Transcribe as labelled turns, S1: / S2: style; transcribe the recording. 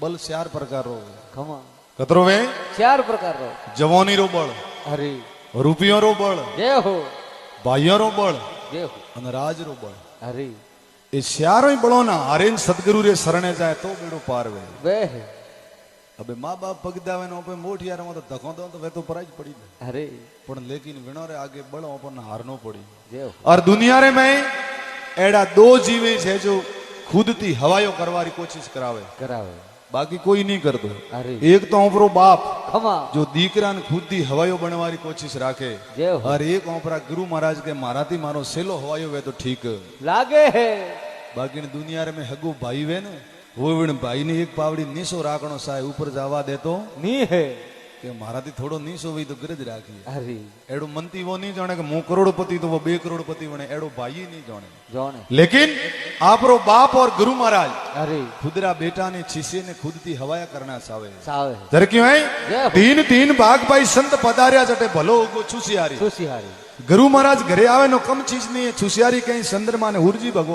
S1: બલ 4 પ્રકારો
S2: ખમા
S1: કતરો વે
S2: 4 પ્રકારનો
S1: જવાની રો બળ,
S2: હરે
S1: રૂપિયો રો બળ,
S2: જય હો
S1: ભાઈઓ રો બળ
S2: જય હો
S1: અને રાજ રો બળ.
S2: હરે
S1: એ 4 બળો ના હારેન સદગુરુ રે શરણે જાય તો બેડો પાર વે.
S2: બે
S1: હવે મા બાપ પગદાવે નો પે મોઠ યાર માં તો ધકો દો તો વે તો પરાજ પડી ને.
S2: હરે
S1: પણ લેકિન વિણો રે આગે બળ अपन हारनो पड़ी.
S2: જય હો
S1: और दुनिया रे में एड़ा दो जीवे है जो खुद थी हवायो करवारी कोशिश करावे,
S2: કરાવે
S1: बाकी कोई नहीं करतो.
S2: अरे
S1: एक तो ओपरो बाप
S2: ખમા
S1: जो दीकरा ने खुद थी हवायो बनवारी कोशिश राखे,
S2: जय हो
S1: और एक ओपरा गुरु महाराज के माराती मारो सेलो हवायो वे तो ठीक.
S2: લાગે હે
S1: बाकी ने दुनिया रे में हगु भाई वे ने वो विण भाई ने एक पावड़ी नीसो राखणो साहे ऊपर जावा देतो
S2: ની હે
S1: के माराती थोड़ो नीसो वी तो गरज राखी.
S2: હરે
S1: एड़ो मनती वो नहीं जाने कि मु करोड़पति तो वो 2 करोड़पति बने, एड़ो भाई ही नहीं जाने.
S2: જોણે
S1: लेकिन आपरो बाप और गुरु महाराज
S2: હરે
S1: खुदरा बेटा ने छिसे ने खुद थी हवाया करना सावे.
S2: સાવે
S1: जर क्यों है
S2: जय हो।
S1: तीन तीन भाग भाई संत पधारिया जटे भलो होगो छुसियारी.
S2: સુશી હારી
S1: गुरु महाराज घरे आवे नो कम चीज नहीं है छुसियारी कहीं चंद्रमा ने उर्जी भगवान